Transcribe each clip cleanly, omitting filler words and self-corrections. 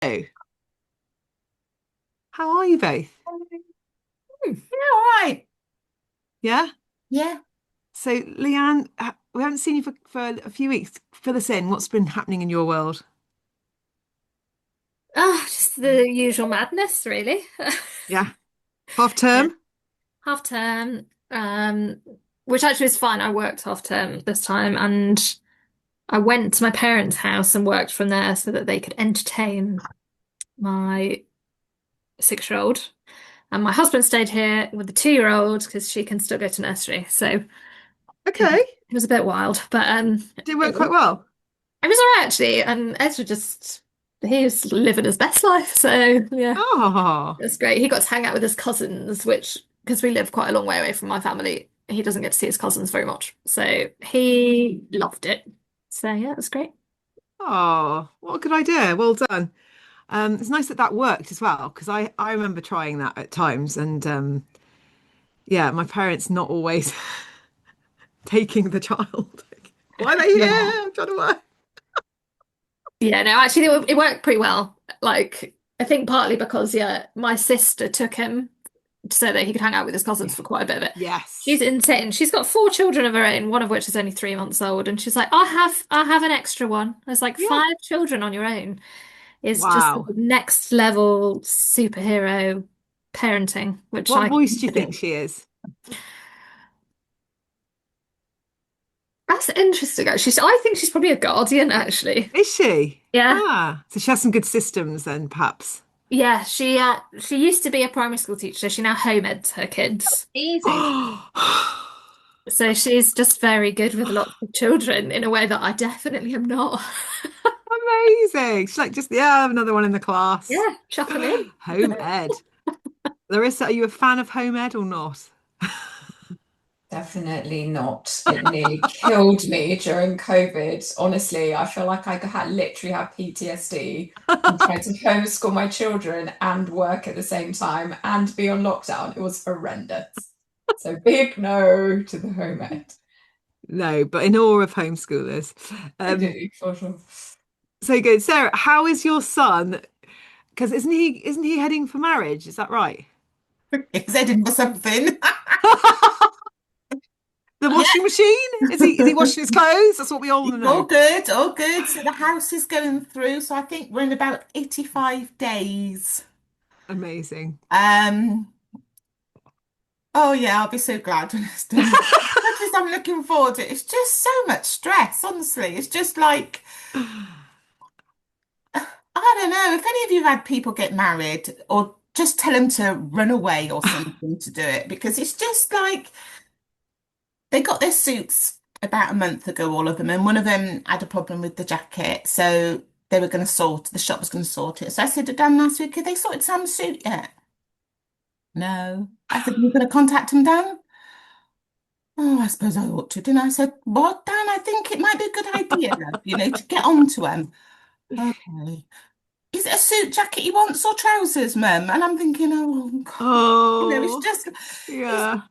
Oh, how are you both? Yeah, all right. Yeah. Yeah. So, Leanne, we haven't seen you for a few weeks. Fill us in. What's been happening in your world? Just the usual madness, really. Yeah. Half Yeah. term? Half term, which actually is fine. I worked half term this time, and I went to my parents' house and worked from there so that they could entertain my 6-year-old. And my husband stayed here with the 2-year-old because she can still go to nursery. So Okay. it was a bit wild, but Did work it quite well. it was all right actually. And Ezra just he was living his best life. So yeah. Oh, It's great. He got to hang out with his cousins, which, because we live quite a long way away from my family, he doesn't get to see his cousins very much. So he loved it. So yeah, it was great. oh, what a good idea. Well done. It's nice that that worked as well because I remember trying that at times, and yeah, my parents not always taking the child. Why are they here? Yeah. I'm trying to work. Yeah, no, actually it worked pretty well. Like, I think partly because, yeah, my sister took him so that he could hang out with his cousins Yeah. for quite a bit of it. She's Yes. insane. She's got 4 children of her own, one of which is only 3 months old, and she's like, I'll have an extra one. I was like, Yeah. 5 children on your own is just the Wow. next level superhero parenting, which What I voice do you could think do. she is? That's interesting, actually. So I think she's probably a guardian, actually. Is she? Yeah. Ah, so she has some good systems then, perhaps. Yeah, she used to be a primary school teacher, so she now home eds her kids. Easy. So she's just very good with lots of children in a way that I definitely am not. Amazing. She's like, just, yeah, I have another one in the class. Yeah, chuck them in. Home ed. Larissa, are you a fan of home ed or not? Definitely not. It nearly killed me during COVID. Honestly, I feel like I had literally had PTSD from trying to homeschool my children and work at the same time and be on lockdown. It was horrendous. So big no to the home ed. No, but in awe of homeschoolers. I Um, do, for sure. so good. Sarah, how is your son? Because isn't he heading for marriage? Is that right? He's heading for something. The Yeah. washing machine? Is he washing his clothes? That's what we all want to It's all know. good, all good. So the house is going through. So I think we're in about 85 days. Amazing. Um, oh yeah, I'll be so glad when it's done. Much as I'm looking forward to it. It's just so much stress, honestly. It's just like, I don't know, if any of you had people get married or just tell them to run away or something to do it, because it's just like they got their suits about a month ago, all of them, and one of them had a problem with the jacket. So they were going to the shop was going to sort it. So I said to Dan last week, have they sorted Sam's suit yet? No. I said, you're going to contact him, Dan? Oh, I suppose I ought to, didn't I? I said, what, Dan? I think it might be a good idea, love, to get on to him. Okay. Is it a suit jacket he wants or trousers, Mum? And I'm thinking, oh, God. It's Oh, just, it's yeah.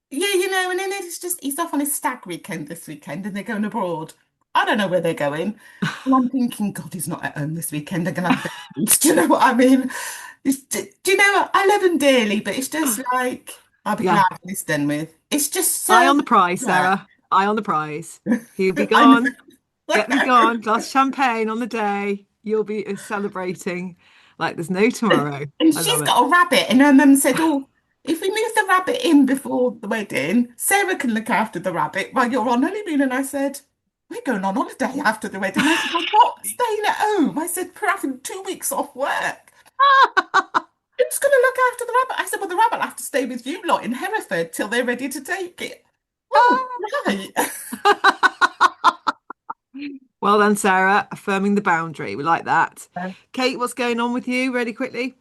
yeah, and then it's just he's off on his stag weekend this weekend and they're going abroad. I don't know where they're going. And I'm thinking, God, he's not at home this weekend. They're gonna have babies. Do you know what I mean? Do you know what? I love him dearly, but it's just like I'll be Yeah. glad when it's done with. It's just Eye so on the prize, work. Sarah. Eye on the prize. He'll be I gone. Get me know. gone. Glass of champagne on the day. You'll be celebrating like there's no tomorrow. And I she's love it. got a rabbit, and her mum said, "Oh, if we move the rabbit in before the wedding, Sarah can look after the rabbit while you're on honeymoon." And I said, "We're going on holiday after the wedding." I said, "I'm not staying at home." I said, "We're having 2 weeks off work. Who's going to look after the rabbit?" I said, "Well, the rabbit will have to stay with you lot in Hereford till they're ready to take it." Oh, right. Well done, Sarah, affirming the boundary. We like that. Kate, what's going on with you? Really quickly.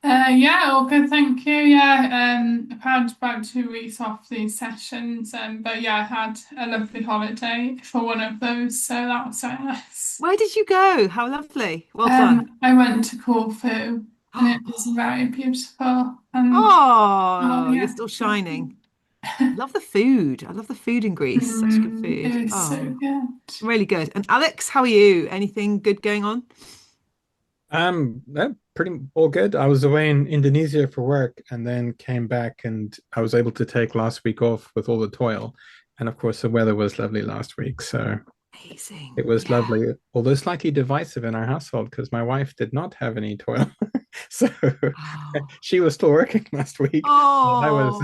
Yeah, all good, thank you. Yeah, I've had about 2 weeks off these sessions, but yeah, I had a lovely holiday for one of those, so that was very nice. Where did you go? How lovely. Well done. I went to Corfu and it was very beautiful and oh Oh, you're yeah, still shining. Love the food. I love the food in Greece. Such good it food. was so Oh, good. really good. And Alex, how are you? Anything good going on? Pretty all good. I was away in Indonesia for work and then came back and I was able to take last week off with all the toil. And of course, the weather was lovely last week, so Amazing. it was Yeah. lovely. Although slightly divisive in our household because my wife did not have any toil, so Oh. she was still working last week. While I was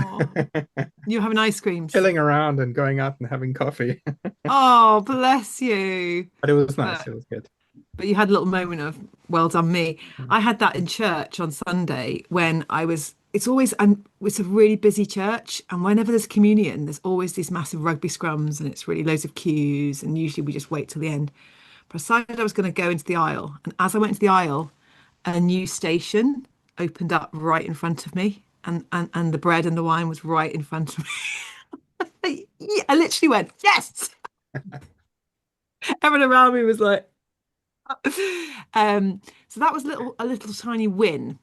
Oh, you're having ice creams. chilling around and going out and having coffee. Oh, bless you. But it was nice. But It was good. but you had a little moment of well done me. I had that in church on Sunday when I was it's always and it's a really busy church and whenever there's communion there's always these massive rugby scrums and it's really loads of queues and usually we just wait till the end. But I decided I was going to go into the aisle and as I went into the aisle a new station opened up right in front of me and the bread and the wine was right in front of me. I literally went, yes. Everyone around me was like, so that was a little tiny win,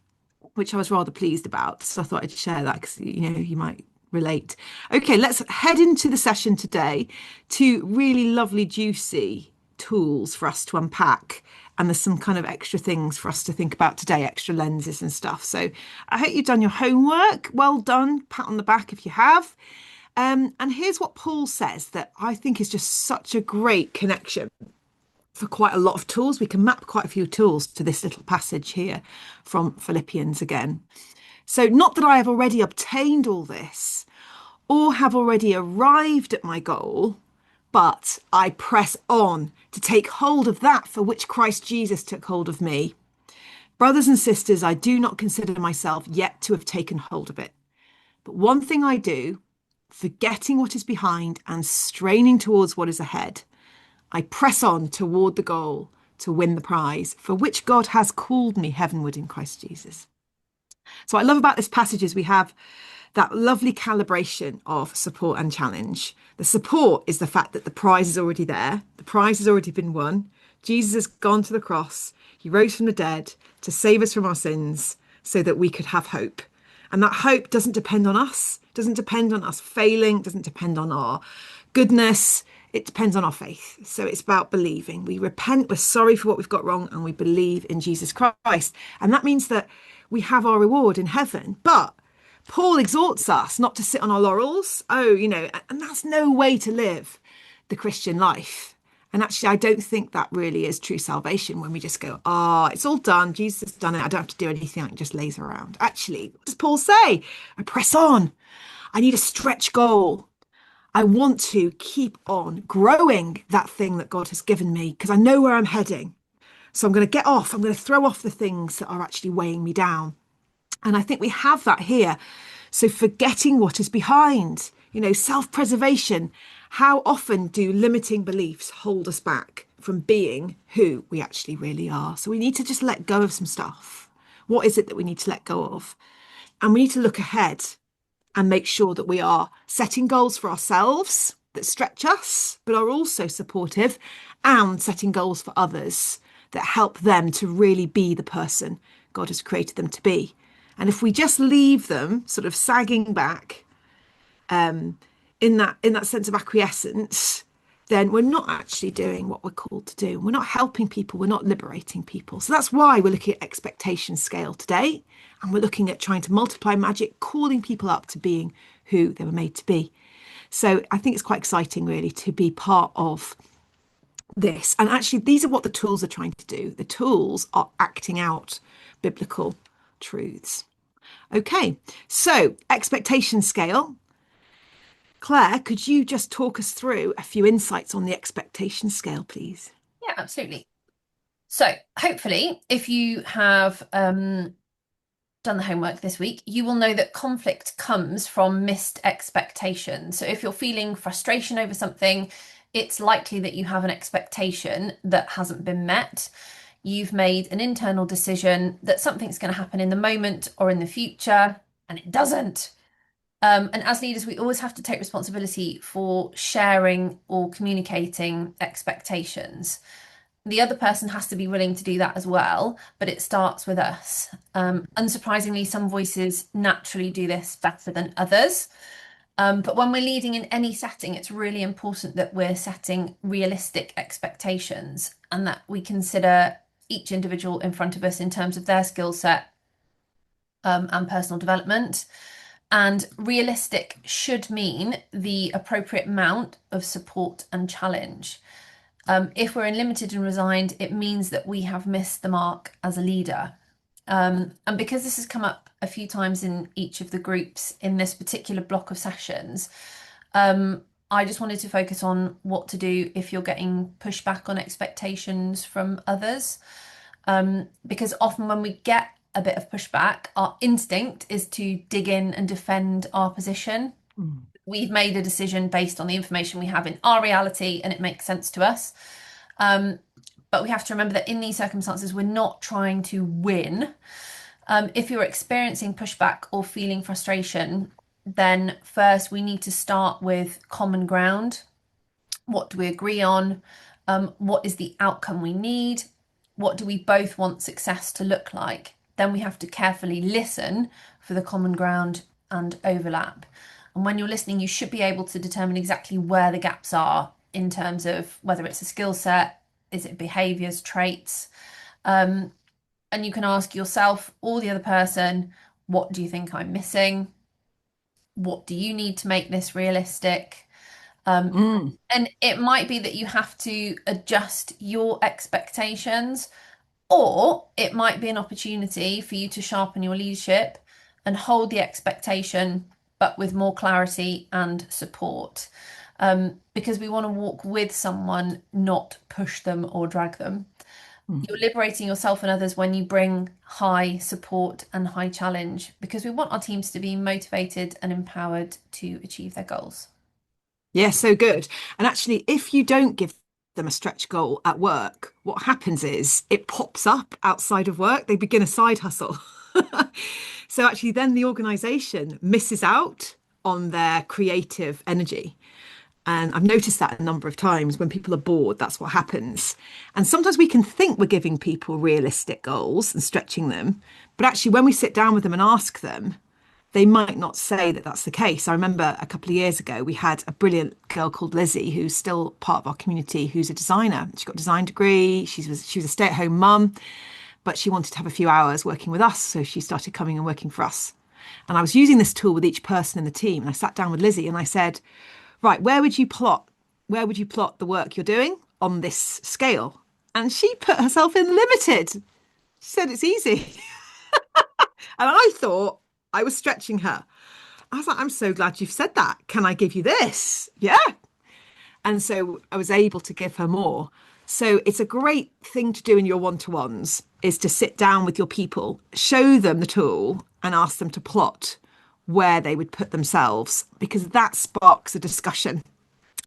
which I was rather pleased about. So I thought I'd share that because you might relate. Okay, let's head into the session today to really lovely, juicy tools for us to unpack. And there's some kind of extra things for us to think about today, extra lenses and stuff. So I hope you've done your homework. Well done. Pat on the back if you have. And here's what Paul says that I think is just such a great connection for quite a lot of tools. We can map quite a few tools to this little passage here from Philippians again. So, not that I have already obtained all this or have already arrived at my goal, but I press on to take hold of that for which Christ Jesus took hold of me. Brothers and sisters, I do not consider myself yet to have taken hold of it. But one thing I do, forgetting what is behind and straining towards what is ahead, I press on toward the goal to win the prize for which God has called me heavenward in Christ Jesus. So what I love about this passage is we have that lovely calibration of support and challenge. The support is the fact that the prize is already there. The prize has already been won. Jesus has gone to the cross. He rose from the dead to save us from our sins so that we could have hope. And that hope doesn't depend on us, doesn't depend on us failing, doesn't depend on our goodness. It depends on our faith. So it's about believing. We repent, we're sorry for what we've got wrong, and we believe in Jesus Christ. And that means that we have our reward in heaven. But Paul exhorts us not to sit on our laurels. And that's no way to live the Christian life. And actually, I don't think that really is true salvation when we just go, it's all done. Jesus has done it. I don't have to do anything. I can just laze around. Actually, what does Paul say? I press on. I need a stretch goal. I want to keep on growing that thing that God has given me because I know where I'm heading. So I'm going to get off. I'm going to throw off the things that are actually weighing me down. And I think we have that here. So forgetting what is behind, self-preservation. How often do limiting beliefs hold us back from being who we actually really are? So we need to just let go of some stuff. What is it that we need to let go of? And we need to look ahead and make sure that we are setting goals for ourselves that stretch us, but are also supportive, and setting goals for others that help them to really be the person God has created them to be. And if we just leave them sort of sagging back in that sense of acquiescence, then we're not actually doing what we're called to do. We're not helping people. We're not liberating people. So that's why we're looking at expectation scale today. And we're looking at trying to multiply magic, calling people up to being who they were made to be. So I think it's quite exciting, really, to be part of this. And actually, these are what the tools are trying to do. The tools are acting out biblical truths. Okay, so expectation scale. Claire, could you just talk us through a few insights on the expectation scale, please? Yeah, absolutely. So hopefully, if you have done the homework this week, you will know that conflict comes from missed expectations. So if you're feeling frustration over something, it's likely that you have an expectation that hasn't been met. You've made an internal decision that something's going to happen in the moment or in the future, and it doesn't. And as leaders, we always have to take responsibility for sharing or communicating expectations. The other person has to be willing to do that as well, but it starts with us. Unsurprisingly, some voices naturally do this better than others. But when we're leading in any setting, it's really important that we're setting realistic expectations and that we consider each individual in front of us in terms of their skill set and personal development. And realistic should mean the appropriate amount of support and challenge. If we're in limited and resigned, it means that we have missed the mark as a leader. And because this has come up a few times in each of the groups in this particular block of sessions, I just wanted to focus on what to do if you're getting pushback on expectations from others. Because often when we get a bit of pushback, our instinct is to dig in and defend our position. We've made a decision based on the information we have in our reality, and it makes sense to us. But we have to remember that in these circumstances, we're not trying to win. If you're experiencing pushback or feeling frustration, then first we need to start with common ground. What do we agree on? What is the outcome we need? What do we both want success to look like? Then we have to carefully listen for the common ground and overlap. And when you're listening, you should be able to determine exactly where the gaps are in terms of whether it's a skill set, is it behaviours, traits? And you can ask yourself or the other person, what do you think I'm missing? What do you need to make this realistic? And it might be that you have to adjust your expectations, or it might be an opportunity for you to sharpen your leadership and hold the expectation, but with more clarity and support. Because we want to walk with someone, not push them or drag them. You're liberating yourself and others when you bring high support and high challenge, because we want our teams to be motivated and empowered to achieve their goals. Yeah, so good. And actually, if you don't give them a stretch goal at work, what happens is it pops up outside of work. They begin a side hustle. So actually, then the organization misses out on their creative energy. And I've noticed that a number of times when people are bored, that's what happens. And sometimes we can think we're giving people realistic goals and stretching them. But actually, when we sit down with them and ask them, they might not say that that's the case. I remember a couple of years ago, we had a brilliant girl called Lizzie, who's still part of our community, who's a designer. She got a design degree. She was a stay-at-home mum, but she wanted to have a few hours working with us. So she started coming and working for us. And I was using this tool with each person in the team. And I sat down with Lizzie and I said, right, where would you plot the work you're doing on this scale? And she put herself in limited. She said it's easy. And I thought I was stretching her. I was like, I'm so glad you've said that. Can I give you this? Yeah. And so I was able to give her more. So it's a great thing to do in your one-to-ones, is to sit down with your people, show them the tool and ask them to plot where they would put themselves, because that sparks a discussion.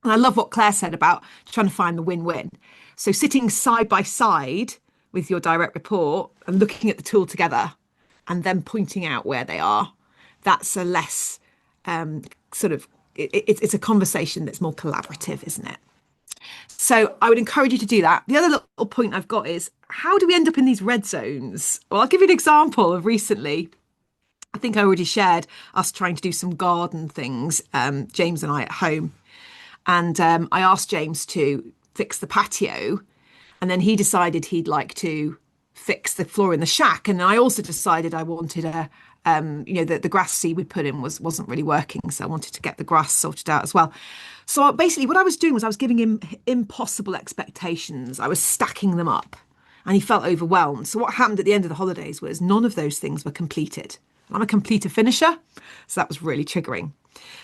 And I love what Claire said about trying to find the win-win. So sitting side by side with your direct report and looking at the tool together and then pointing out where they are, that's a less it's a conversation that's more collaborative, isn't it? So I would encourage you to do that. The other little point I've got is, how do we end up in these red zones? Well, I'll give you an example of recently. I think I already shared us trying to do some garden things, James and I at home. And I asked James to fix the patio, and then he decided he'd like to fix the floor in the shack. And I also decided I wanted the grass seed we put in wasn't really working. So I wanted to get the grass sorted out as well. So basically what I was doing was I was giving him impossible expectations. I was stacking them up and he felt overwhelmed. So what happened at the end of the holidays was none of those things were completed. I'm a completer finisher, so that was really triggering.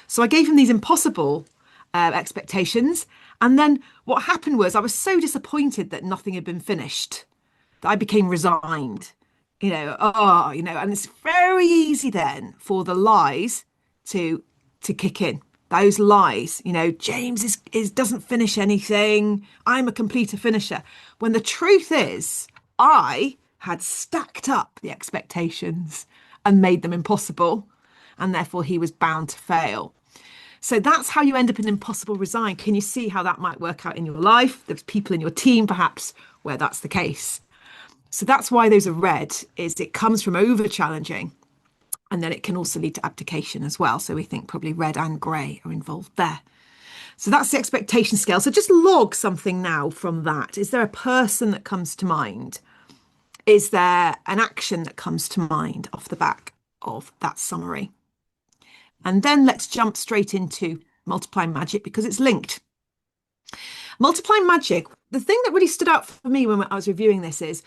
So I gave him these impossible expectations. And then what happened was I was so disappointed that nothing had been finished that I became resigned. And it's very easy then for the lies to kick in. Those lies, James doesn't finish anything. I'm a completer finisher. When the truth is, I had stacked up the expectations and made them impossible, and therefore he was bound to fail. So that's how you end up in impossible resign. Can you see how that might work out in your life? There's people in your team, perhaps, where that's the case. So that's why those are red, is it comes from over challenging, and then it can also lead to abdication as well. So we think probably red and grey are involved there. So that's the expectation scale. So just log something now from that. Is there a person that comes to mind Is there an action that comes to mind off the back of that summary? And then let's jump straight into multiplying magic because it's linked. Multiplying magic, the thing that really stood out for me when I was reviewing this is,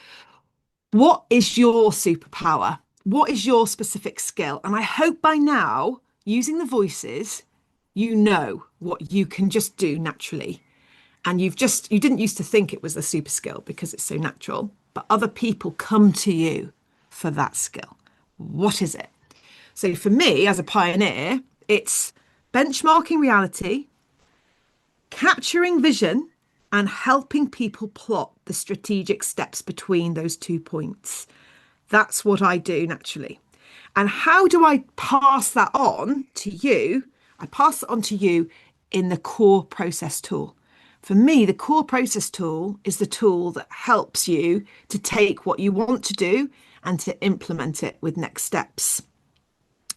what is your superpower? What is your specific skill? And I hope by now, using the voices, you know what you can just do naturally. And you didn't used to think it was a super skill because it's so natural, but other people come to you for that skill. What is it? So for me, as a pioneer, it's benchmarking reality, capturing vision, and helping people plot the strategic steps between those 2 points. That's what I do naturally. And how do I pass that on to you? I pass it on to you in the core process tool. For me, the core process tool is the tool that helps you to take what you want to do and to implement it with next steps.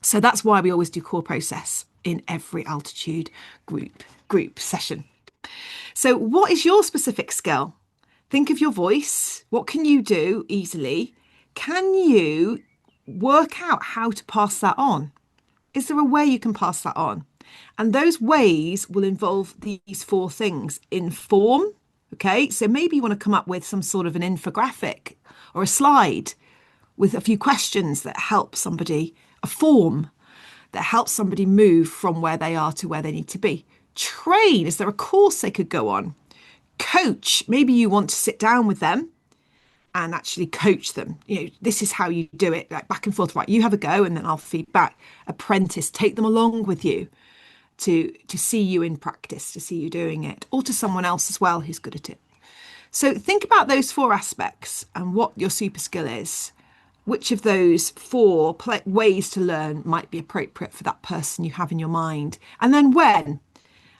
So that's why we always do core process in every altitude group session. So what is your specific skill? Think of your voice. What can you do easily? Can you work out how to pass that on? Is there a way you can pass that on? And those ways will involve these 4 things. Inform, okay? So maybe you want to come up with some sort of an infographic or a slide with a few questions that help somebody, a form that helps somebody move from where they are to where they need to be. Train, is there a course they could go on? Coach, maybe you want to sit down with them and actually coach them. This is how you do it, like back and forth, right? You have a go and then I'll feed back. Apprentice, take them along with you to see you in practice, to see you doing it, or to someone else as well who's good at it. So think about those 4 aspects and what your super skill is. Which of those 4 ways to learn might be appropriate for that person you have in your mind? And then when?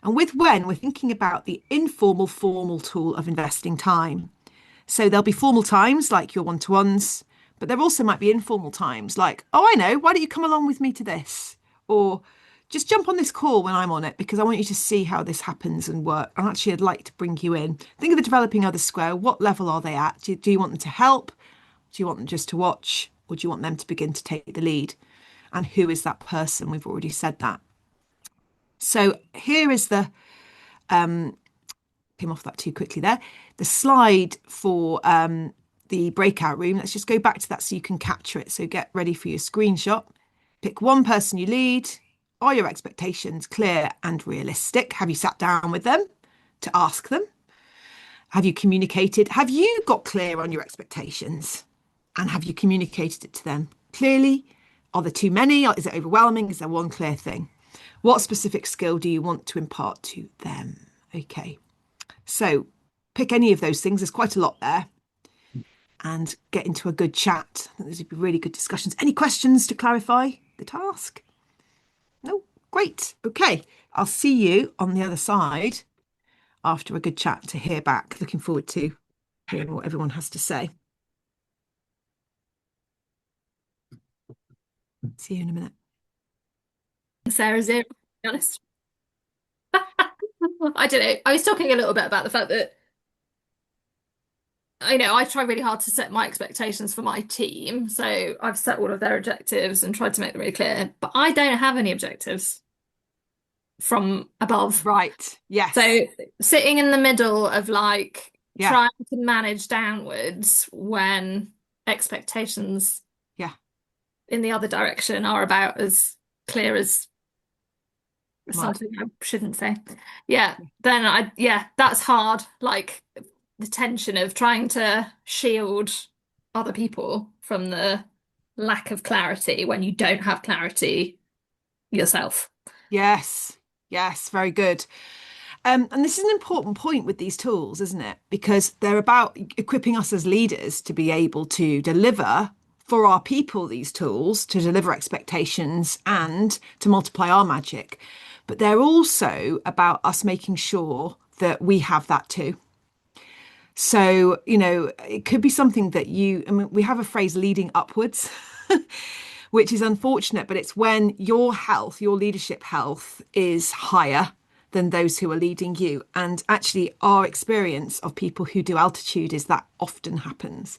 And with when, we're thinking about the informal, formal tool of investing time. So there'll be formal times like your one-to-ones, but there also might be informal times like, oh, I know, why don't you come along with me to this? Or just jump on this call when I'm on it because I want you to see how this happens and work. And actually, I'd like to bring you in. Think of the developing other square. What level are they at? Do you want them to help? Do you want them just to watch? Or do you want them to begin to take the lead? And who is that person? We've already said that. So here is the, came off that too quickly there, the slide for the breakout room. Let's just go back to that so you can capture it. So get ready for your screenshot. Pick one person you lead. Are your expectations clear and realistic? Have you sat down with them to ask them? Have you communicated? Have you got clear on your expectations? And have you communicated it to them clearly? Are there too many? Is it overwhelming? Is there one clear thing? What specific skill do you want to impart to them? Okay, so pick any of those things. There's quite a lot there. And get into a good chat. I think these would be really good discussions. Any questions to clarify the task? No? Great. Okay, I'll see you on the other side after a good chat to hear back. Looking forward to hearing what everyone has to say. See you in a minute. Sarah Zero, to be honest. I don't know. I was talking a little bit about the fact that I try really hard to set my expectations for my team. So I've set all of their objectives and tried to make them really clear, but I don't have any objectives from above. Right. Yes. So sitting in the middle of Yeah. trying to manage downwards when expectations in the other direction are about as clear as something I shouldn't say. Yeah. Then that's hard. Like the tension of trying to shield other people from the lack of clarity when you don't have clarity yourself. Yes. Yes. Very good. And this is an important point with these tools, isn't it? Because they're about equipping us as leaders to be able to deliver for our people these tools, to deliver expectations and to multiply our magic. But they're also about us making sure that we have that too. So, it could be something that we have a phrase leading upwards, which is unfortunate, but it's when your health, your leadership health is higher than those who are leading you. And actually, our experience of people who do altitude is that often happens.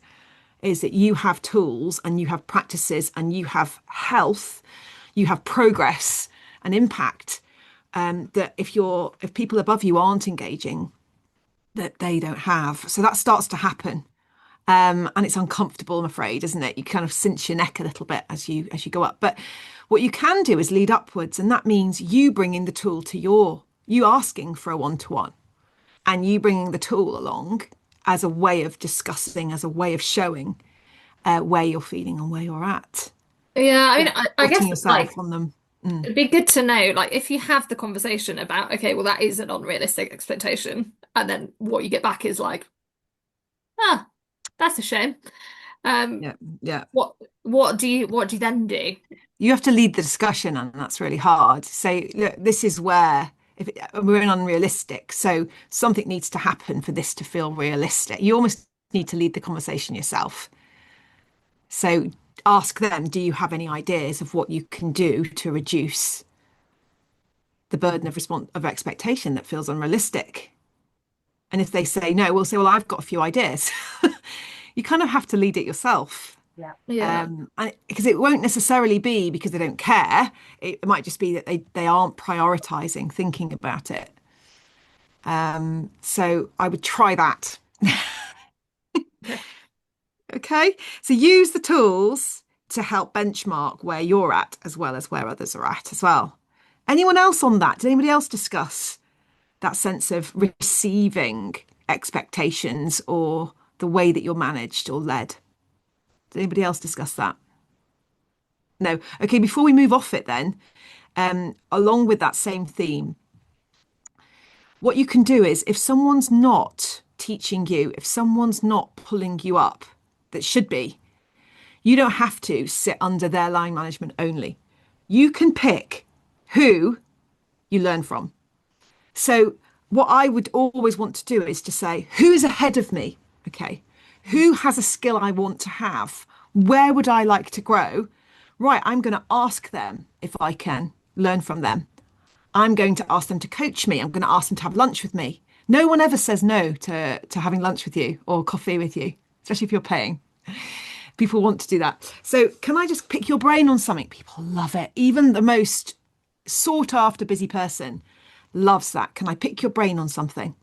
is that you have tools and you have practices and you have health, you have progress and impact, that if people above you aren't engaging, that they don't have. So that starts to happen. And it's uncomfortable, I'm afraid, isn't it? You kind of cinch your neck a little bit as you go up. But what you can do is lead upwards, and that means you bringing the tool to you asking for a one-to-one, and you bringing the tool along as a way of discussing, as a way of showing where you're feeling and where you're at. Yeah, I mean, I Putting guess like yourself on them. it'd be good to know, like, if you have the conversation about, okay, well, that is an unrealistic expectation, and then what you get back is like, ah, that's a shame. Um, Yeah, yeah. what do you then do? You have to lead the discussion, and that's really hard. Say, look, this is where we're in unrealistic, so something needs to happen for this to feel realistic. You almost need to lead the conversation yourself. So ask them, do you have any ideas of what you can do to reduce the burden of expectation that feels unrealistic? And if they say no, we'll say, well, I've got a few ideas. You kind of have to lead it yourself. Yeah. And because it won't necessarily be because they don't care. It might just be that they aren't prioritizing thinking about it. So I would try that. Okay. So use the tools to help benchmark where you're at as well as where others are at as well. Anyone else on that? Did anybody else discuss that sense of receiving expectations or the way that you're managed or led? Did anybody else discuss that? No. Okay, before we move off it then, along with that same theme, what you can do is if someone's not teaching you, if someone's not pulling you up, that should be, you don't have to sit under their line management only. You can pick who you learn from. So what I would always want to do is to say, who's ahead of me? Okay. Who has a skill I want to have? Where would I like to grow? Right, I'm going to ask them if I can learn from them. I'm going to ask them to coach me. I'm going to ask them to have lunch with me. No one ever says no to having lunch with you or coffee with you, especially if you're paying. People want to do that. So can I just pick your brain on something? People love it. Even the most sought after busy person loves that. Can I pick your brain on something?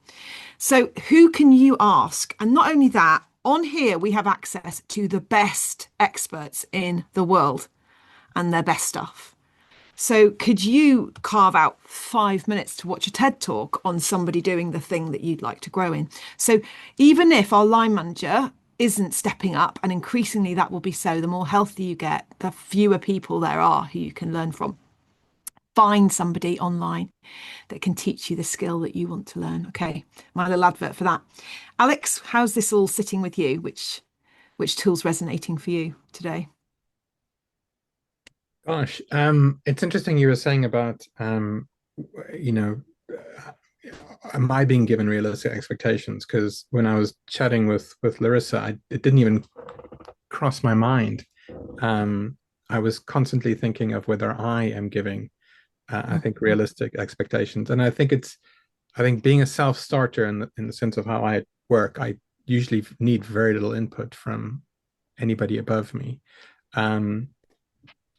So who can you ask? And not only that, on here we have access to the best experts in the world and their best stuff. So could you carve out 5 minutes to watch a TED talk on somebody doing the thing that you'd like to grow in? So even if our line manager isn't stepping up, and increasingly that will be so, the more healthy you get, the fewer people there are who you can learn from. Find somebody online that can teach you the skill that you want to learn. Okay, my little advert for that. Alex, how's this all sitting with you? Which tool's resonating for you today? Gosh, it's interesting you were saying about, you know, am I being given realistic expectations? Because when I was chatting with Larissa, it didn't even cross my mind. I was constantly thinking of whether I am giving, I think, realistic expectations, and I think being a self-starter in the sense of how I work, I usually need very little input from anybody above me.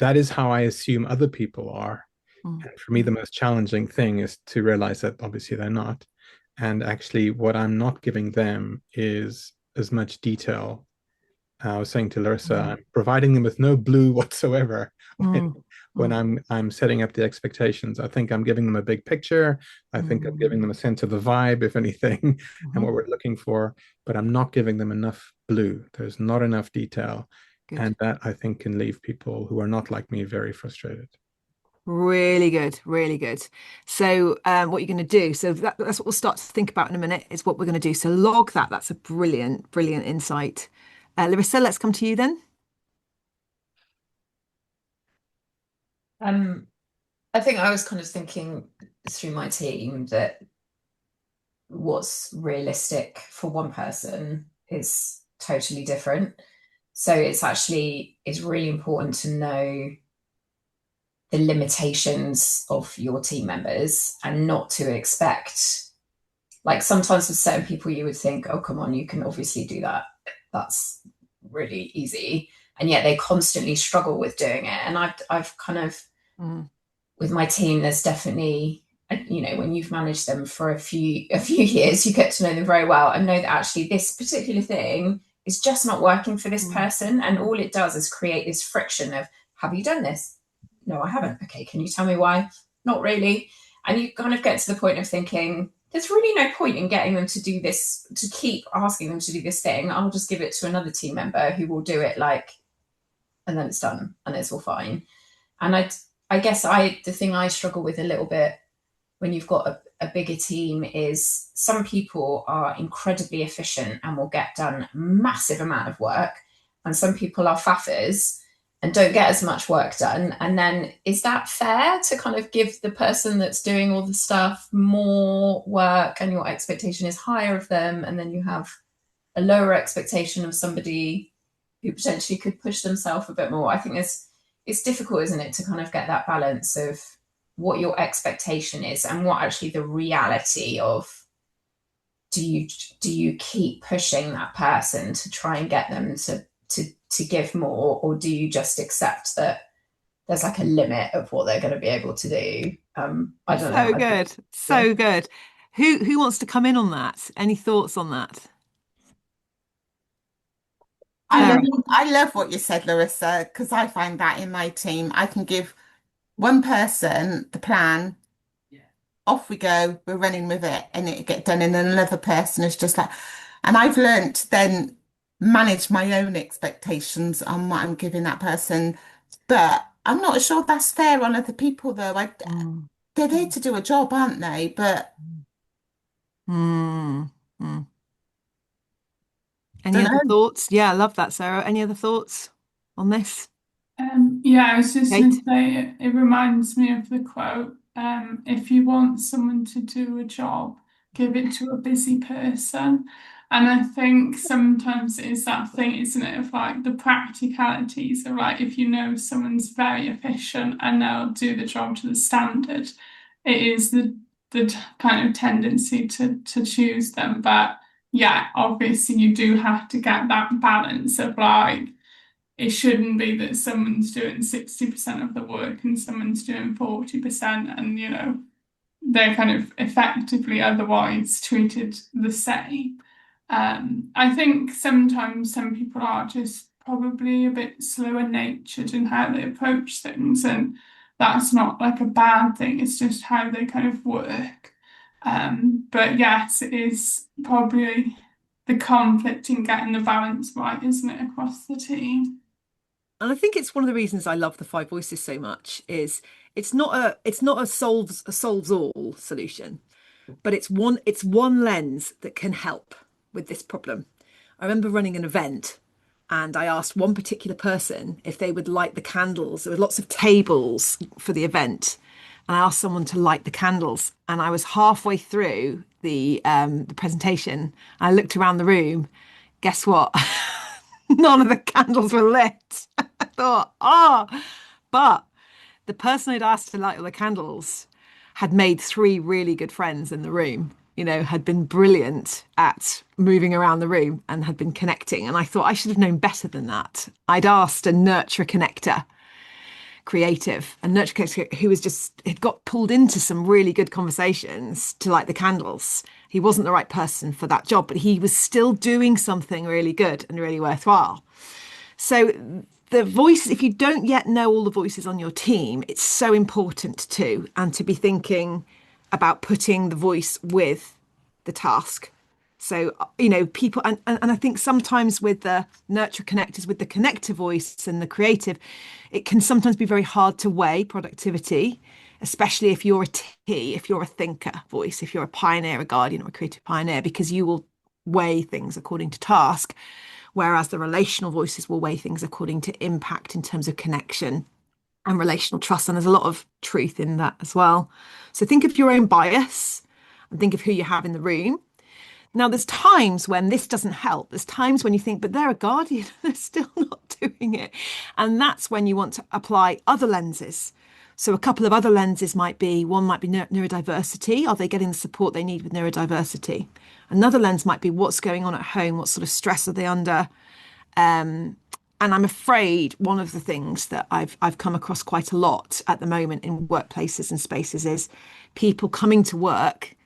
That is how I assume other people are. And for me, the most challenging thing is to realize that obviously they're not. And actually, what I'm not giving them is as much detail. I was saying to Larissa, I'm providing them with no blue whatsoever when I'm setting up the expectations. I think I'm giving them a big picture. I think I'm giving them a sense of the vibe, if anything, and what we're looking for. But I'm not giving them enough blue. There's not enough detail. Good. And that I think can leave people who are not like me very frustrated. Really good, really good. So what you're going to do, so that's what we'll start to think about in a minute, is what we're going to do. So log that. That's a brilliant, brilliant insight. Larissa, let's come to you then. I think I was kind of thinking through my team that what's realistic for one person is totally different. So it's really important to know the limitations of your team members and not to expect, like sometimes with certain people you would think, oh, come on, you can obviously do that. That's really easy, and yet they constantly struggle with doing it. And I've kind of with my team, there's definitely, when you've managed them for a few years, you get to know them very well and know that actually this particular thing is just not working for this person, and all it does is create this friction of, have you done this? No, I haven't. Okay, can you tell me why? Not really. And you kind of get to the point of thinking, there's really no point in getting them to do this, to keep asking them to do this thing. I'll just give it to another team member who will do it, and then it's done and it's all fine. And I guess the thing I struggle with a little bit when you've got a bigger team is some people are incredibly efficient and will get done a massive amount of work, and some people are faffers and don't get as much work done. And then is that fair to kind of give the person that's doing all the stuff more work and your expectation is higher of them, and then you have a lower expectation of somebody who potentially could push themselves a bit more? I think it's difficult, isn't it, to kind of get that balance of what your expectation is and what actually the reality of, do you keep pushing that person to try and get them to give more, or do you just accept that there's like a limit of what they're going to be able to do? I don't know. So good. So good. Who wants to come in on that? Any thoughts on that? I love what you said, Larissa, because I find that in my team, I can give one person the plan, off we go, we're running with it, and it get done, and then another person is just like, and I've learned to then manage my own expectations on what I'm giving that person, but I'm not sure that's fair on other people though. They're there to do a job, aren't they? But Mm. Any don't other know. thoughts? Yeah, I love that, Sarah. Any other thoughts on this? Yeah, I was just going Kate? to say it reminds me of the quote, if you want someone to do a job, give it to a busy person. And I think sometimes it is that thing, isn't it, of like the practicalities of like, if you know someone's very efficient and they'll do the job to the standard, it is the kind of tendency to choose them. But yeah, obviously you do have to get that balance of like, it shouldn't be that someone's doing 60% of the work and someone's doing 40%, and they're kind of effectively otherwise treated the same. I think sometimes some people are just probably a bit slower natured in how they approach things, and that's not like a bad thing, it's just how they kind of work. But yes, it is probably the conflict in getting the balance right, isn't it, across the team? And I think it's one of the reasons I love the five voices so much is it's not a solves all solution, but it's one lens that can help with this problem. I remember running an event and I asked one particular person if they would light the candles. There were lots of tables for the event, and I asked someone to light the candles. And I was halfway through the presentation. I looked around the room. Guess what? None of the candles were lit. I thought, but the person who'd asked to light all the candles had made three really good friends in the room, had been brilliant at moving around the room and had been connecting. And I thought I should have known better than that. I'd asked a nurture connector creative and nurture connector who had got pulled into some really good conversations to light the candles. He wasn't the right person for that job, but he was still doing something really good and really worthwhile. So the voice, if you don't yet know all the voices on your team, it's so important too, and to be thinking about putting the voice with the task. So, people, and I think sometimes with the nurture connectors, with the connector voice and the creative, it can sometimes be very hard to weigh productivity, especially if you're a T, if you're a thinker voice, if you're a pioneer, a guardian, or a creative pioneer, because you will weigh things according to task, whereas the relational voices will weigh things according to impact in terms of connection and relational trust. And there's a lot of truth in that as well. So think of your own bias and think of who you have in the room. Now, there's times when this doesn't help. There's times when you think, but they're a guardian, they're still not doing it. And that's when you want to apply other lenses. So a couple of other lenses one might be neurodiversity. Are they getting the support they need with neurodiversity? Another lens might be what's going on at home, what sort of stress are they under? And I'm afraid one of the things that I've come across quite a lot at the moment in workplaces and spaces is people coming to work,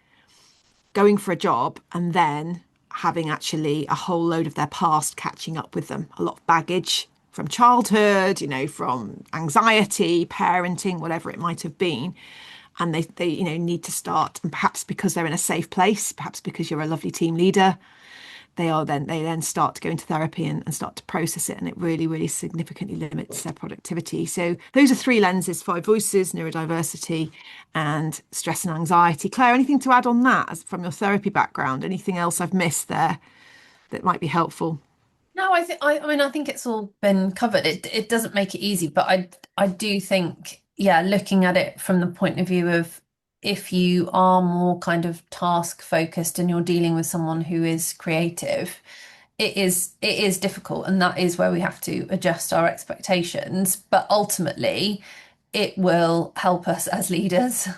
going for a job, and then having actually a whole load of their past catching up with them. A lot of baggage from childhood, from anxiety, parenting, whatever it might have been. And they need to start, and perhaps because they're in a safe place, perhaps because you're a lovely team leader, they then start to go into therapy and start to process it, and it really, really significantly limits their productivity. So those are three lenses: five voices, neurodiversity, and stress and anxiety. Claire, anything to add on that from your therapy background? Anything else I've missed there that might be helpful? No, I think it's all been covered. It doesn't make it easy, but I do think, yeah, looking at it from the point of view of if you are more kind of task focused and you're dealing with someone who is creative, it is difficult, and that is where we have to adjust our expectations. But ultimately, it will help us as leaders.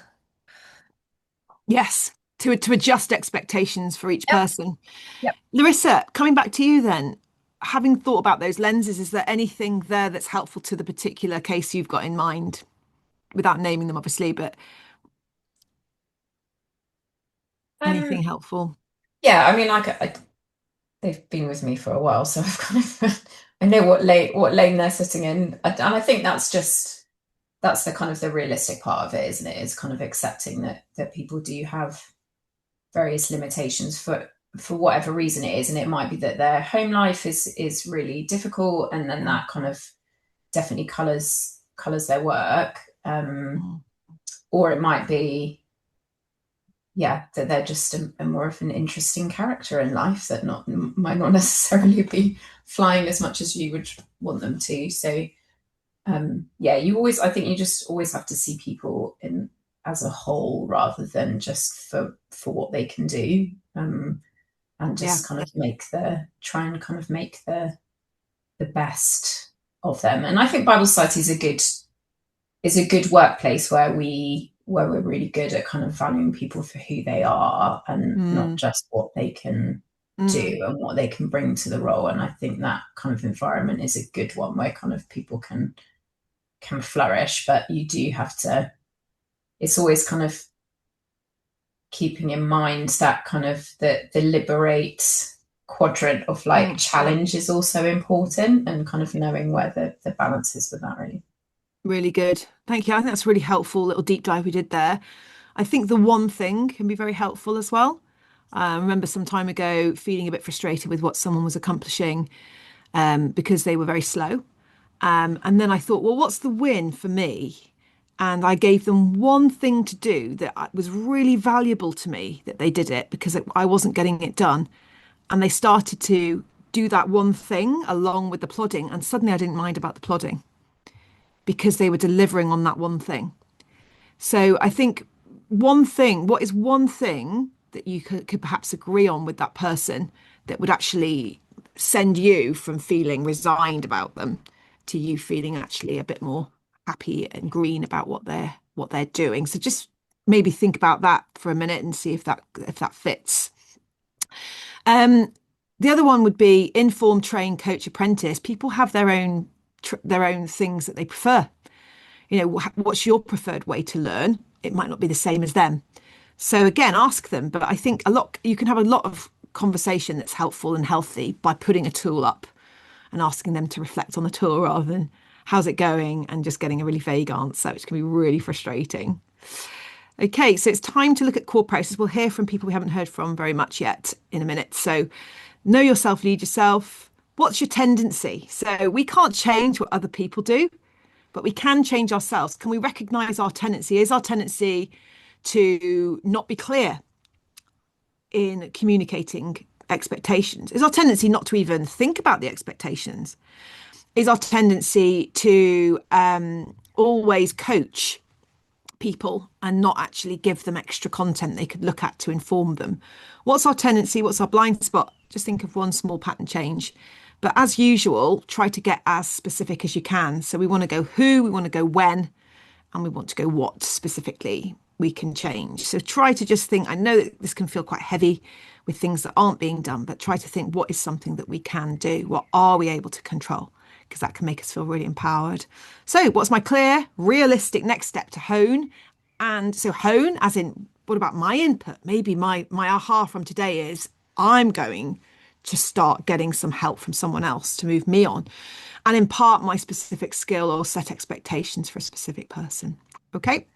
Yes, to adjust expectations for each Yep. person. Yep. Larissa, coming back to you then, having thought about those lenses, is there anything there that's helpful to the particular case you've got in mind, without naming them, obviously, but anything helpful? Yeah, I mean, they've been with me for a while, so I've kind of I know what lane they're sitting in, and I think that's the kind of the realistic part of it, isn't it? Is kind of accepting that people do have various limitations for whatever reason it is, and it might be that their home life is really difficult, and then that kind of definitely colors their work, or it might be, yeah, that they're just a more of an interesting character in life that might not necessarily be flying as much as you would want them to. So yeah, I think you just always have to see people in as a whole rather than just for what they can do, and just kind of try and kind of make the best of them. And I think Bible Society is a good workplace where we're really good at kind of valuing people for who they are and not just what they can do and what they can bring to the role. And I think that kind of environment is a good one where kind of people can flourish, but you do have to, it's always kind of keeping in mind that kind of the liberate quadrant of like challenge is also important, and kind of knowing where the balance is with that, really. Really good. Thank you. I think that's a really helpful little deep dive we did there. I think the one thing can be very helpful as well. I remember some time ago feeling a bit frustrated with what someone was accomplishing because they were very slow. And then I thought, well, what's the win for me? And I gave them one thing to do that was really valuable to me, that they did it because I wasn't getting it done. And they started to do that one thing along with the plodding. And suddenly I didn't mind about the plodding because they were delivering on that one thing. So I think what is one thing that you could perhaps agree on with that person that would actually send you from feeling resigned about them to you feeling actually a bit more happy and green about what they're doing. So just maybe think about that for a minute and see if that fits. The other one would be inform, train, coach, apprentice. People have their own things that they prefer. What's your preferred way to learn? It might not be the same as them. So again, ask them. But I think you can have a lot of conversation that's helpful and healthy by putting a tool up and asking them to reflect on the tool rather than how's it going and just getting a really vague answer, which can be really frustrating. Okay, so it's time to look at core process. We'll hear from people we haven't heard from very much yet in a minute. So know yourself, lead yourself. What's your tendency? So we can't change what other people do, but we can change ourselves. Can we recognize our tendency? Is our tendency to not be clear in communicating expectations? Is our tendency not to even think about the expectations? Is our tendency to always coach people and not actually give them extra content they could look at to inform them? What's our tendency? What's our blind spot? Just think of one small pattern change. But as usual, try to get as specific as you can. So we want to go who, we want to go when, and we want to go what specifically. we can change. So try to just think, I know that this can feel quite heavy with things that aren't being done, but try to think, what is something that we can do? What are we able to control? Because that can make us feel really empowered. So what's my clear, realistic next step to hone? And so hone, as in, what about my input? Maybe my aha from today is I'm going to start getting some help from someone else to move me on and impart my specific skill or set expectations for a specific person. Okay.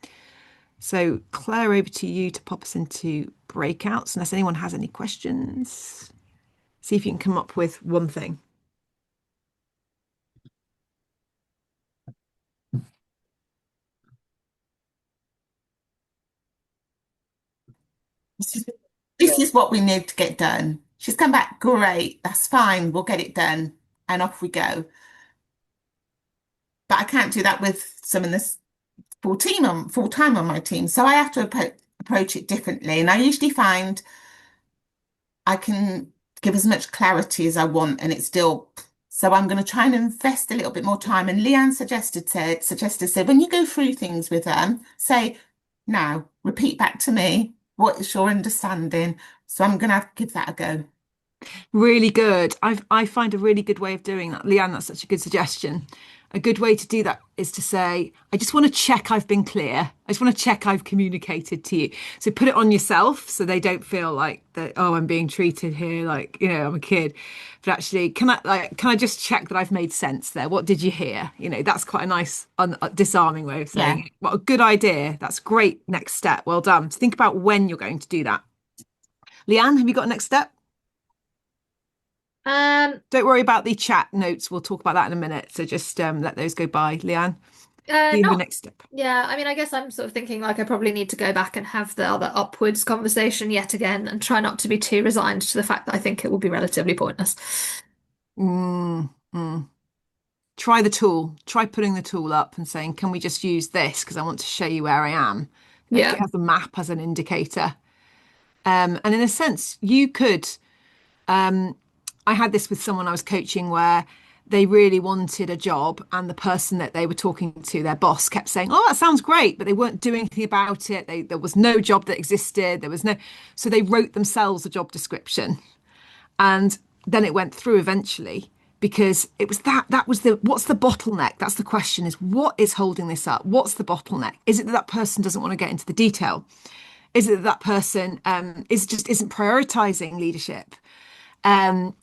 So Claire, over to you to pop us into breakouts, unless anyone has any questions. See if you can come up with one thing. This is what we need to get done. She's come back, great, that's fine, we'll get it done, and off we go. But I can't do that with some of this full time on my team, so I have to approach it differently. And I usually find I can give as much clarity as I want, and it's still. So I'm going to try and invest a little bit more time. And Leanne suggested when you go through things with them, say, now repeat back to me. What is your understanding? So I'm going to have to give that a go. Really good. I find a really good way of doing that. Leanne, that's such a good suggestion. A good way to do that is to say, I just want to check I've been clear. I just want to check I've communicated to you. So put it on yourself so they don't feel like that, oh, I'm being treated here like, I'm a kid. But actually, can I just check that I've made sense there? What did you hear? That's quite a nice disarming way of saying Yeah. it. What a good idea. That's great. Next step. Well done. So think about when you're going to do that. Leanne, have you got a next step? Don't worry about the chat notes. We'll talk about that in a minute. So just let those go by. Leanne, do you have a next step? Yeah, I mean, I guess I'm sort of thinking like I probably need to go back and have the other upwards conversation yet again and try not to be too resigned to the fact that I think it will be relatively pointless. Try the tool. Try putting the tool up and saying, can we just use this? Because I want to show you where I am. Make it Yeah. have the map as an indicator. And in a sense, you could. I had this with someone I was coaching where they really wanted a job, and the person that they were talking to, their boss, kept saying, "Oh, that sounds great," but they weren't doing anything about it. There was no job that existed. So they wrote themselves a job description, and then it went through eventually because it was what's the bottleneck? That's the question: is what is holding this up? What's the bottleneck? Is it that that person doesn't want to get into the detail? Is it that that person isn't prioritizing leadership?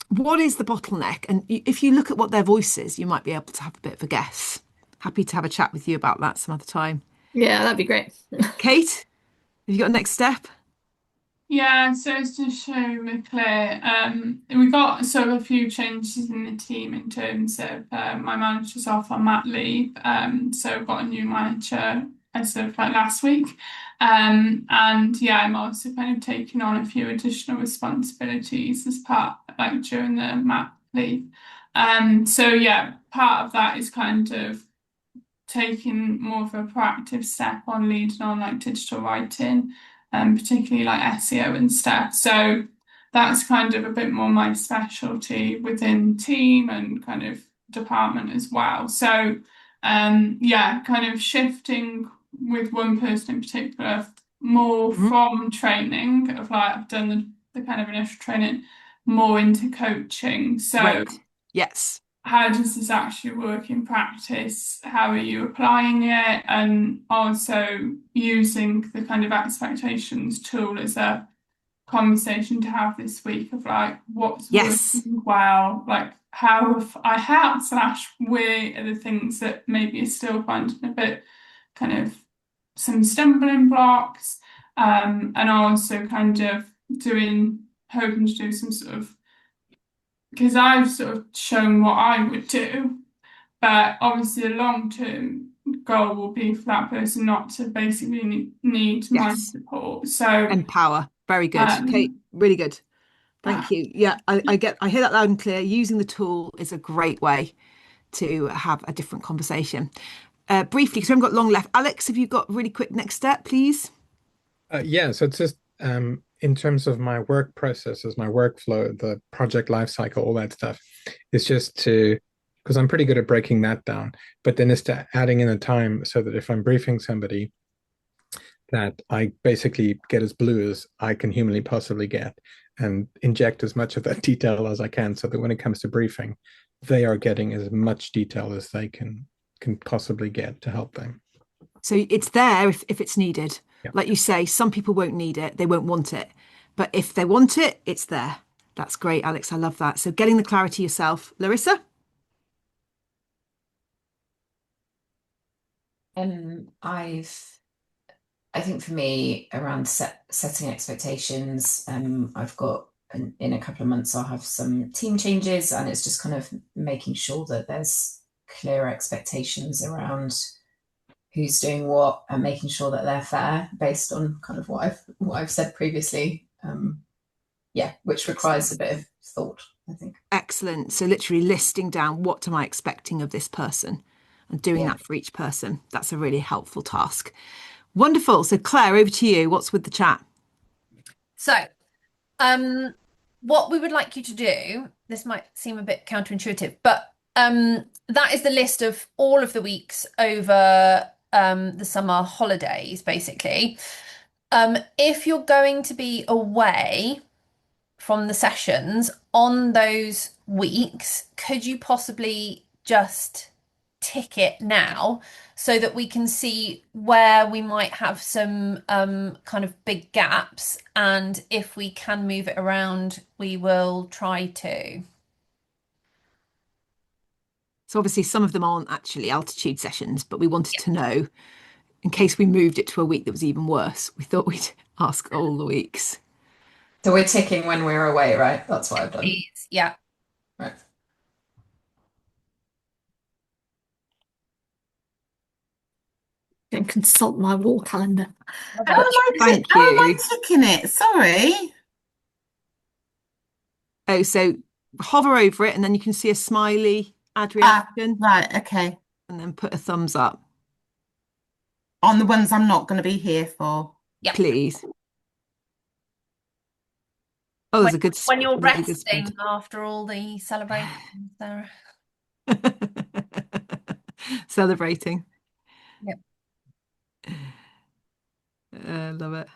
What is the bottleneck? And if you look at what their voice is, you might be able to have a bit of a guess. Happy to have a chat with you about that some other time. Yeah, that'd be great. Kate, have you got a next step? Yeah, so it's to show we're clear. We got sort of a few changes in the team in terms of my manager's off on mat leave. So I've got a new manager as of like last week. And yeah, I'm also kind of taking on a few additional responsibilities as part like during the mat leave. So yeah, part of that is kind of taking more of a proactive step on leading on like digital writing, particularly like SEO and stuff. So that's kind of a bit more my specialty within team and kind of department as well. So yeah, kind of shifting with one person in particular more from training of like I've done the kind of initial training more into coaching. So Great. Yes. how does this actually work in practice? How are you applying it? And also using the kind of expectations tool as a conversation to have this week of like what's Yes. working well, like how have I had / where are the things that maybe are still finding a bit kind of some stumbling blocks, and also kind of hoping to do some sort of, because I've sort of shown what I would do, but obviously a long-term goal will be for that person not to basically need my Yes. support. So Empower. Very good. Kate, really good. Thank you. Yeah, I hear that loud and clear. Using the tool is a great way to have a different conversation. Briefly, because we haven't got long left. Alex, have you got a really quick next step, please? Yeah, so it's just in terms of my work processes, my workflow, the project life cycle, all that stuff, it's just because I'm pretty good at breaking that down, but then it's to adding in a time so that if I'm briefing somebody, that I basically get as blue as I can humanly possibly get and inject as much of that detail as I can so that when it comes to briefing, they are getting as much detail as they can possibly get to help them. So it's there if it's needed. Yeah. Like you say, some people won't need it, they won't want it. But if they want it, it's there. That's great, Alex. I love that. So getting the clarity yourself. Larissa? I think for me, around setting expectations, I've got in a couple of months, I'll have some team changes, and it's just kind of making sure that there's clear expectations around who's doing what and making sure that they're fair based on kind of what I've said previously. Yeah, which requires a bit of thought, I think. Excellent. So literally listing down what am I expecting of this person and doing Yeah. that for each person. That's a really helpful task. Wonderful. So Claire, over to you. What's with the chat? So, what we would like you to do, this might seem a bit counterintuitive, but that is the list of all of the weeks over the summer holidays, basically. If you're going to be away from the sessions on those weeks, could you possibly just tick it now so that we can see where we might have some kind of big gaps, and if we can move it around, we will try to. So obviously some of them aren't actually altitude sessions, but we wanted to know in case we moved it to a week that was even worse. We thought we'd ask all the weeks. So we're ticking when we're away, right? That's what I've done. Please. Yeah. Right. Go and consult my wall calendar. Thank How am I you. ticking it? Sorry. Oh, so hover over it and then you can see a smiley, add reaction, Right, okay. and then put a thumbs up, On the ones I'm not going to be here for. Yeah. please. Oh, there's a good, When you're really good spread. resting after all the celebrations, Sarah. Celebrating. Yep. Love it.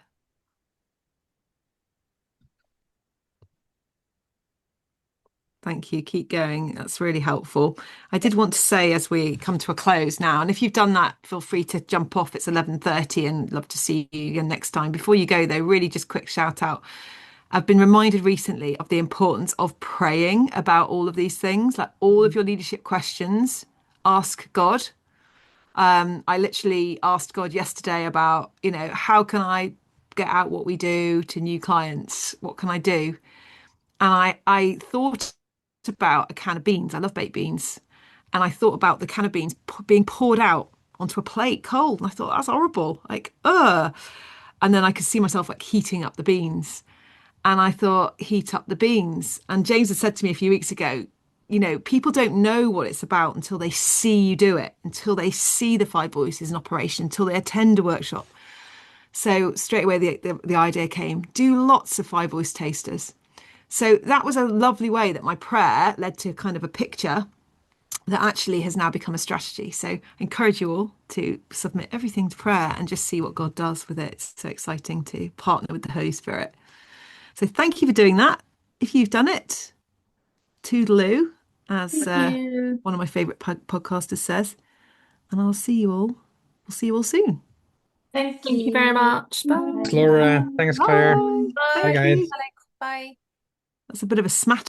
Thank you. Keep going. That's really helpful. I did want to say as we come to a close now, and if you've done that, feel free to jump off. It's 11:30 and love to see you again next time. Before you go, though, really just quick shout out. I've been reminded recently of the importance of praying about all of these things, like all of your leadership questions. Ask God. I literally asked God yesterday about, how can I get out what we do to new clients? What can I do? And I thought about a can of beans. I love baked beans. And I thought about the can of beans being poured out onto a plate cold. And I thought, that's horrible. Like, ugh. And then I could see myself like heating up the beans. And I thought, heat up the beans. And James had said to me a few weeks ago, people don't know what it's about until they see you do it, until they see the five voices in operation, until they attend a workshop. So straight away, the idea came, do lots of five voice tasters. So that was a lovely way that my prayer led to kind of a picture that actually has now become a strategy. So I encourage you all to submit everything to prayer and just see what God does with it. It's so exciting to partner with the Holy Spirit. So thank you for doing that. If you've done it, toodaloo, as one of my favourite podcasters says. And I'll see you all. We'll see you all soon. Thank Thank you very much. Bye. Thanks, Laura. Thanks, Claire. Bye. Bye, Thank guys. you. Alex, bye. That's a bit of a smatter.